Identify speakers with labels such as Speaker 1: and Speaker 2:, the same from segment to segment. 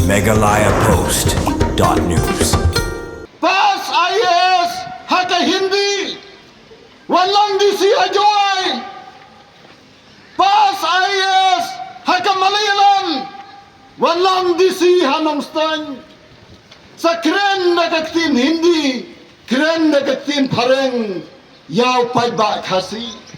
Speaker 1: megalayapost.news.
Speaker 2: Pas IAS haka Hindi walang disi ajoy. Pas IAS haka Malayalam walang disi hanongstang. Sa kren nagaktin Hindi, kren nagaktin pareng yaw paiba kasi.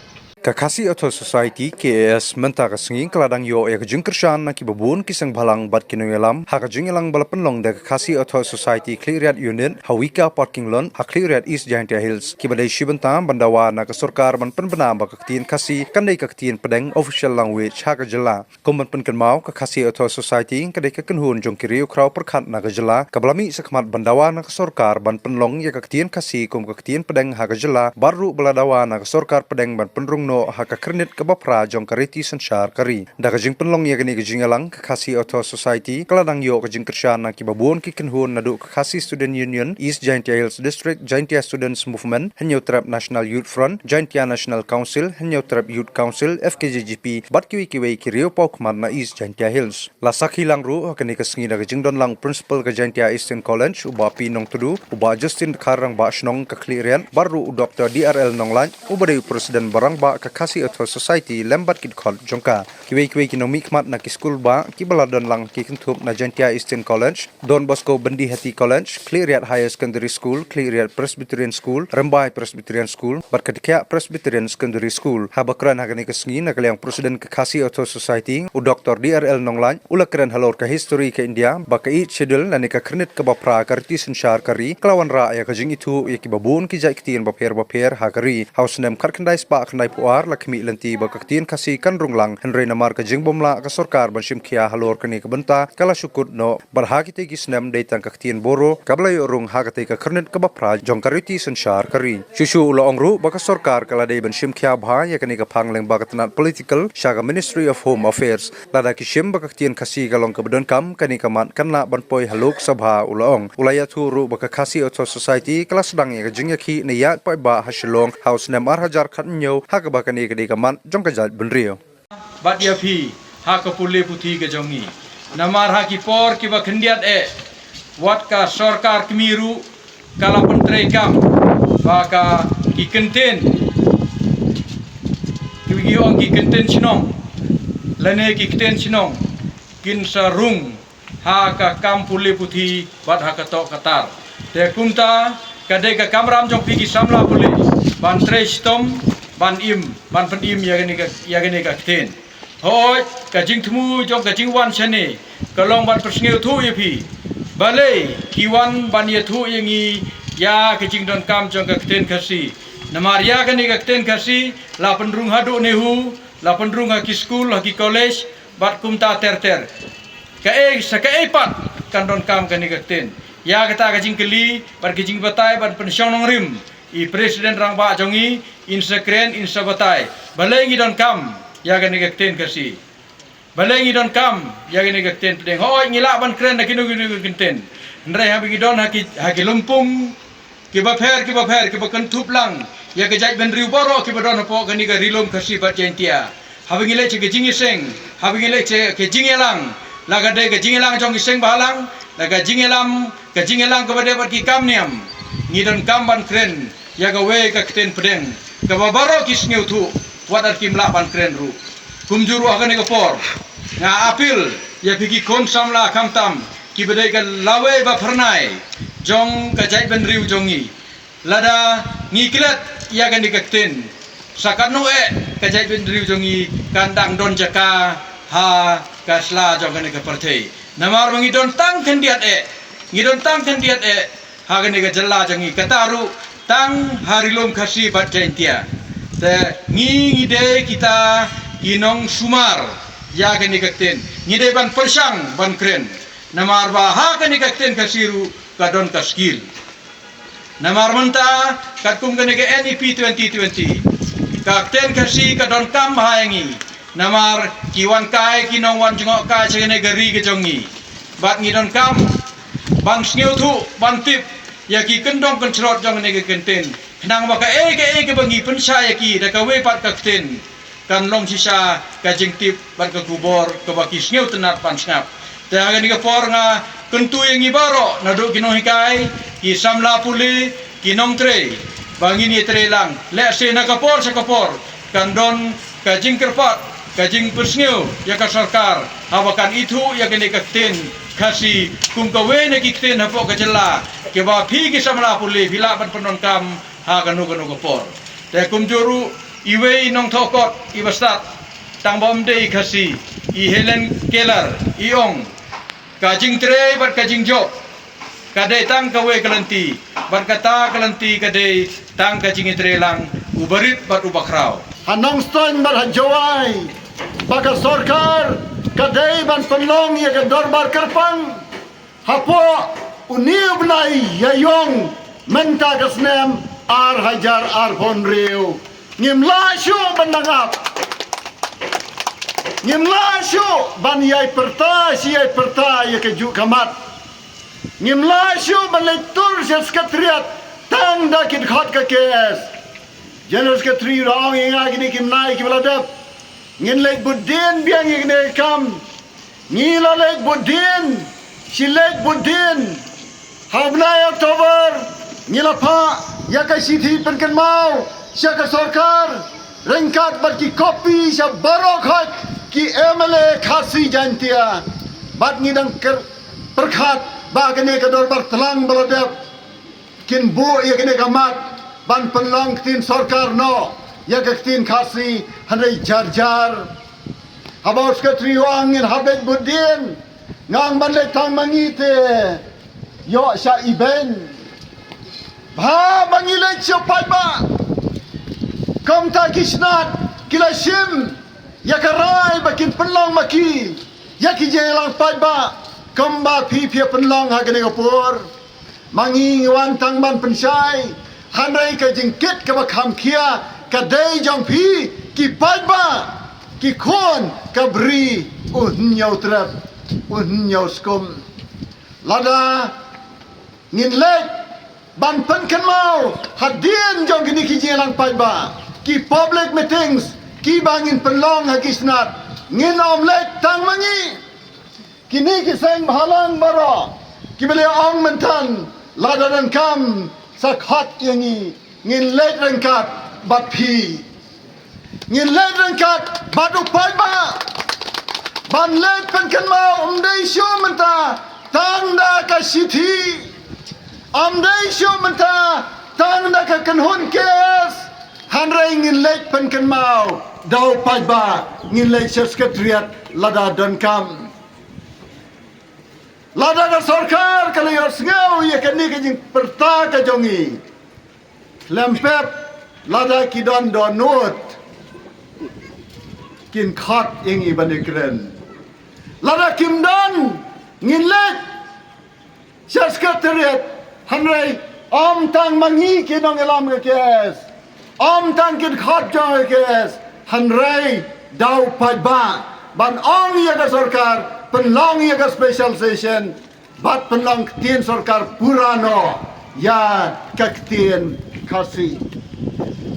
Speaker 3: Kakasi Auto Society KAS menta kasinging keladang yo ya kejung kershan na kibabun kisang balang bat kinungelam ha kejung elang balapenlong da Kakasi Auto Society Cleariat Unit Hawika Parking Lot ha Cleariat East Giantia Hills kibadai shibenta bandawa na kasorkar man penbenam ba kaktiin kasi kandai kaktiin pedeng official language ha kajela komban penkenmau Kakasi Auto Society kadai kakenhun jong kiriu krau perkat na kajela kablami sakmat bandawa na kasorkar ban penlong ya kaktiin kasi kum kaktiin pedeng ha kajela baru beladawa na kasorkar pedeng ban penrung haka kernit kabapra jong kariti sanchar kari da kajing penlong ya gani kajing alang Kakasi Auto Society keladang yo kajing kershan na kibabun kikenhun nadu Kakasi Student Union East Giantia Hills District Giantia Students Movement henyo terap National Youth Front Giantia National Council henyo terap Youth Council FKJGP bat kiwi kirio pau kemar na East Giantia Hills lasak hilang ru kani kasengi da kajing don lang principal ka Giantia Eastern College uba pinong tudu uba Justin Karang ba snong ka Clearian baru Dr. DRL Nonglan uba presiden barang ba Kakasi Auto Society lembat kid khol jongka kiwi kinomi kmat na kiskul ba kibala don lang kikentup na Giantia Eastern College Don Bosco Bendi Hati College Cleariat Higher Secondary School Cleariat Presbyterian School Rembai Presbyterian School Barkadikya Presbyterian Secondary School habakran hagani kesengi na kaliang presiden Kakasi Auto Society u Dr. DRL Nonglan ulakran halor ka history ka India bakai schedule na nika kernit ka bapra karti sanchar kari kelawan ra ya kajing itu ya kibabun ki jaiktin bapher hagari house nem karkandai spa kandai puar lakmi lanti bakaktin kasi kanrung lang henry namar ka jingbomla ka sorkar banshim kia halor kani kabenta kala syukut no barhakite gisnem daytang kaktin boro kablay urung hakate ka kernit ka bapra jongkariti sanchar kari shushu ulo ongru baka sorkar kala day banshim kia bha ya kani ka pangleng bakatanat political shaga Ministry of Home Affairs lada kishim bakaktin kasi kalong kabedon kam kani kamat kanla banpoi haluk sabha ulo ong ulaya turu baka Kakasi Auto Society kala sedang ya kajing yaki ne ya pai ba hasilong house nem hajar khatnyo hakaba kani kadi kaman jong kajat benrio
Speaker 4: bat ya phi ha ka pule puthi ke jongi namar ha ki por ki ba khandiat wat ka sarkar kemiru kala pentre kam ba ka ki kenten ki ong ki kenten chinong lane ki kenten chinong kin sarung ha ka kam pule puthi bat ha ka to katar te kumta kade ka kamram jong pi ki samla pule ban tre stom ban penim ya gani ka kten hoi ka jing thmu jong ka jing wan chane kalong ban persngeu thu ye phi balai kiwan ban ye thu yengi ya ka jing don kam jong ka kten khasi namar ya gani ka kten khasi la penrung hadu nehu la penrung ha ki school ha ki college bat kumta ter ka pat kan don kam gani ka kten ya kata ka jing keli bar ka jing batai ban pensyong nong rim I presiden rang ba jongi insekren insabatai balengi don kam ya gani kakten kasi balengi don kam ya gani kakten pedeng hoi ngila ban kren na kinu kakten ndrai habi don haki lumpung ki bapher ki bakentup lang ya kejai ben riu boro ki badon po gani ka rilum kasi bat jentia habi ngile che jingi seng habi ngile che ke jingelang laga de ke jingelang jongi seng balang laga jingelam ke bade bat ki kam niam ngidon kam ban kren ya gawe ka kten pedeng ka babaro kisngeu thu wadar kimla ban kren ru kumjuru agane ka por nga apil ya pigi kon samla kamtam ki bedai ka lawe ba pharnai jong ka jai ben riu jongi lada ngiklet ya gani ka kten sakanu ka jai ben riu jongi kandang don jaka ha kasla jong gani ka parthei namar mangi don tang khendiat ngidon tang khendiat ha gani ka jalla jongi kataru tang harilom khasi bat jaintia te ngide kita inong sumar ya kani kakten ngide ban persang ban kren namar ba ha kani kakten kasiru kadon kaskil namar menta katkum kani ke NEP 2020 kakten kasi kadon kam hayangi namar kiwan kai kinong wan jengok kai chene gari ke jongi bat ngidon kam bang sneu thu ban tip ya ki kendong kencrot jong ne ke kenten nang ba ka ke bangi pensha ya ki da ka we pat ka kten kan long sisa ka jing tip ban ka kubor ka ba ki sneu tenat pan snap Te haga ni kapor nga kentu yang ibaro naduk kinong hikai ki samla puli kinong tre bangi ni tre lang le se na kapor sa kapor kandon kajing kerpat kajing persneu ya ka sarkar hawakan itu ya kene kakten kasi kum kawe ne kikten hapo kajela ke ba phi ki samla puli bila ban penon kam ha kanu kapor te kum juru iwe inong thokot ibastat tang bom de kasi i Helen Keller iong kajing tre bat kajing job kadai tang kawe kalanti bat kata kalanti kadai tang kajing tre lang ubarit bat ubakrau
Speaker 2: Hanong stan marhajawai baka sarkar kadai ban penlong ya ke dorbar kerpang hapo uniu benai yayong menta kasnem ar hajar ar ponriu ngimla syu benangap ngimla syu ban yai perta siai perta ya ke juk kamat ngimla syu ban leitur sekretariat tang da kit khat ka kes General Secretary rong inga gini kim nai kim ladap ngin lek budin biang ngine kam ngila lek budin si lek budin habnai Oktober ngila pa ya ka sithi penken mau sia ka sarkar rengkat bagi kopi sia barokhat ki MLA khasi jantia bat ngidang perkhat ba kene ka dorbar telang baladap kin bu ya kene kamat ban penlong tin sarkar no ya tin khasi hanai jar habos ka triwang in habet budin ngang ban le tang mangite yo sya iben ba mangile chopai ba kom ta kisnat kila sim ya karai bakin penlong maki ya ki jelang pai ba kom ba pi pi penlong ha kene kapur mangi wan tang ban pensai hanai ka jingkit ka bakam kia ka dei jong pi ki padba ki khon ka bri nyau trap nyau skum lada ngin lek ban pen kan mau hadien jong kini ki jelang padba ki public meetings ki bangin penlong ha kisnat ngin omlek tang mangi kini ki seng halang baro ki bele ong mentan lada dan kam sakhat yangi ngin let rengkat bat phi ngin let rengkat bat upai ba ban let penken mau umdei syo menta tanda ka sithi umdei syo menta tanda ka kanhun kes hanrai ngin let penken mau dau pai ba ngin let sekretariat lada dan kam lada da sarkar kalau yor sengau ya kini kajing perta kajongi lempep lada kidon donut kin khat ingi bandikren lada kimdan nginlek sekretariat hanrai om tang mangi kinong elam kes om tang kin khat jong kes hanrai dau pai ba ban ong ya da sarkar penlong ya ka special session bat penlong tin sarkar purano ya kaktin kasi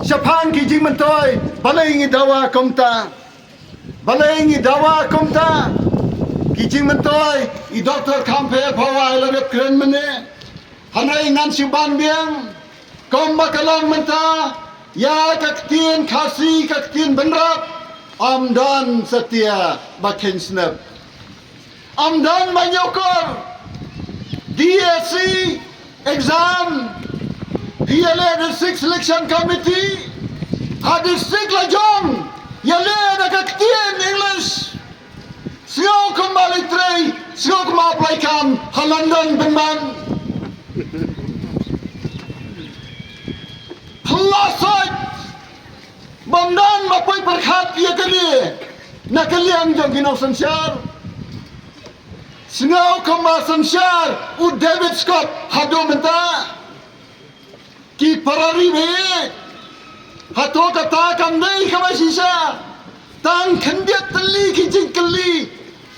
Speaker 2: siapang kijing mentoy balengi dawa komta kijing mentoy i doktor kampe pawa lagat kren mene hanai ngan siban biang kom bakalang menta ya kaktin kasi kaktin benrap amdan setia bakin snap amdan manyokor DSC exam PLA District Selection Committee District Lajong Yale na kaktian English Siyaw kembali tray Siyaw kema-apply kam Halandan benman Pelasat Bandan mapoy berkat ya kali Nakaliang jang ginaw sansyar Singaw kama sansyar u David Scott hado menta ki pararibe hato kata kandai kama sisa tang khandiat tali ki jingkali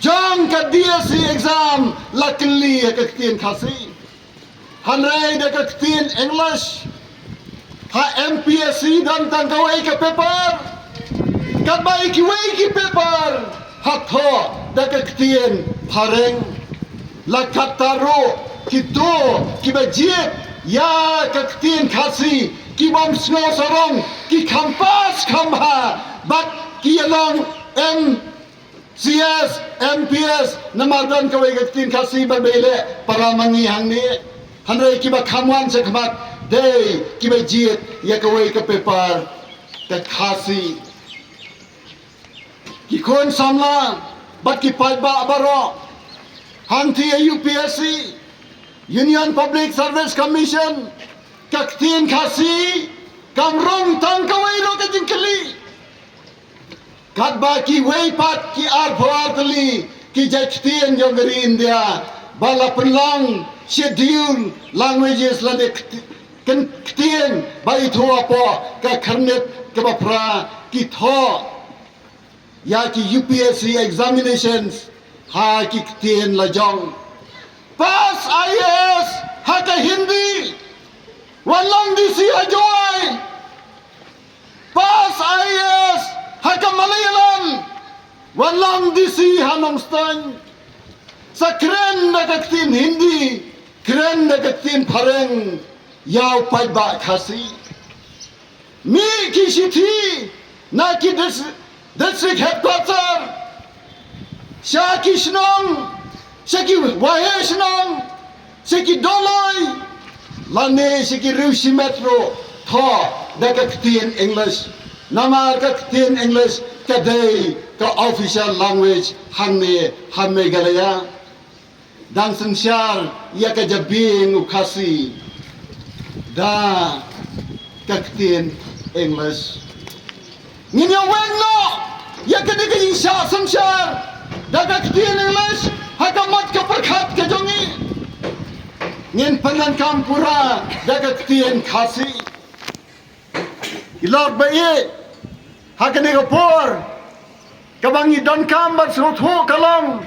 Speaker 2: jang ka DSC exam lakli kaktien khasi hanrai da kaktien English ha MPSC dan tang kawai ka paper kabai ki wai ki paper hato da ka ktien pareng lakat taro kitu kibajit ya kaktin kasi kibam snow sarong ki kampas kamha bat kialong MCS MPS namardan kawai kaktin kasi berbele para mangihang ni handai kiba kamwan sekmat day kibajit ya kawai ke paper ke kasi ki kon samla bat ki paiba baro hanti UPSC Union Public Service Commission kaktin kasi kamrong tangkawai lo kajingkali kadba ki weipat ki arpoartali ki jaktin jongari India bala penlang schedule languages lade kaktin bai thua po ka kharnet ka bapra ki tho ya ki UPSC examinations ha ki kaktin lajong pas IAS ha ka Hindi walang disi ajoy pas IAS haka Malayalam walang disi hanongstang sa kren na kaktin Hindi kren na kaktin pareng yaw paiba kasi mi kishiti na ki district headquarter siya kishnong siya ki waheshnong siya ki doloy lane siki rusi metro tho da kaktin English namar kaktin English kadai ka official language hangne hamme galaya dang sengsyar ya ka jabing ukasi da kaktin English nginya wengno ya ka dikay sya sengsyar da kaktin English hakamat ka perkhat ka jongi ngin penan kampura daga tien kasi ilog bayi hakane gopor kabangi don kambat sotho kalong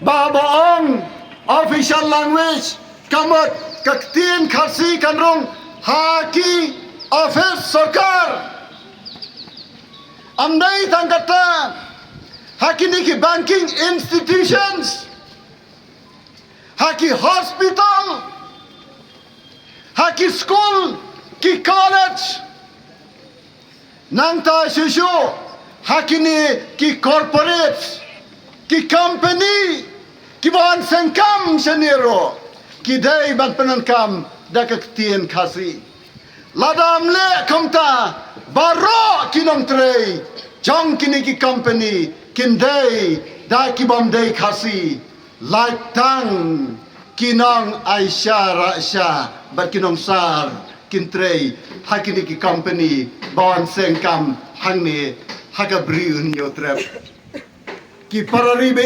Speaker 2: babaong official language kamat kaktien kasi kanrong haki office sarkar amdai tangkata hakini ki banking institutions haki hospital haki school ki college nangta shushu hakini ki corporates ki company ki bahan sengkam seniro ki day ban penankam dakaktian kasi ladam le kamta baro kinong trei jong kini ki company kindai da ki bam day kasi Laitang kinong Aisyah Rasha berkinong sar kintrei hakini ki company bawan sengkam hangni hagabriun yotrep ki pararibe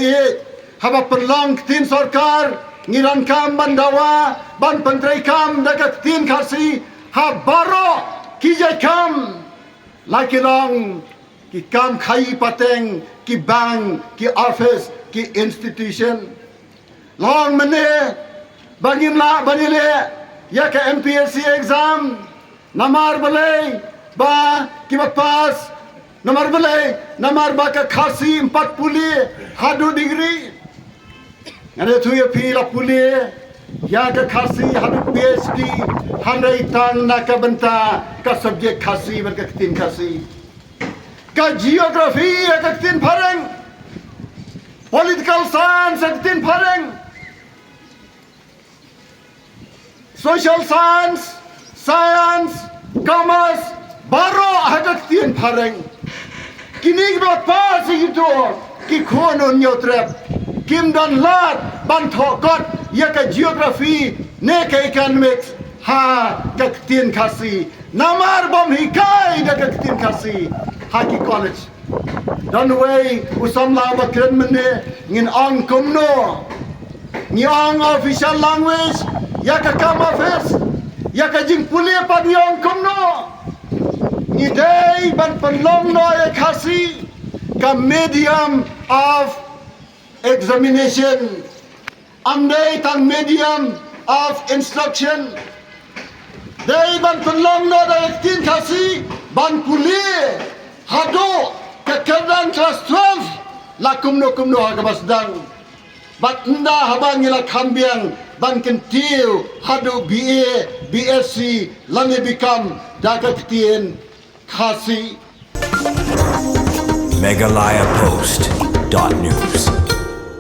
Speaker 2: haba perlang tin sarkar ngiran kam bandawa ban pentrei kam dagat tin kasi habaro ki jakam lakilong ki kam khai pateng ki bank ki office ki institution long mene bagimla banile ya ka MPSC exam namar balai ba ki pas namar balai namar ba ka khasi 40 hadu degree ane tu ya pila puli ya ka khasi hadu PhD handai tang na ka benta ka subject khasi ber ka tin khasi ka geography ya ka tin parang political science ya ka tin parang social science, commerce, baro hagak tien pareng. Kinig not pas itu, ki kono nyotrep, kim don lat ban thokot ya ka geography ne ka economics ha kak tien kasi. Namar bom hikai da kak tien kasi ha ki college. Don way usam la bakren mene ngin ang kumno. Ngiang official language ya ka kam office ya ka jing puli pa diong kumno ni day ban panlong no ya kasi ka medium of examination amday tang medium of instruction day ban panlong no da tin kasi ban puli hado ka kadang class 12 la kumno ha ka basdang Bat nda habang ila kambiang ban kentiu hadu BA, BSc, langi bikam daga ketien kasi.
Speaker 1: Meghalaya Post.news.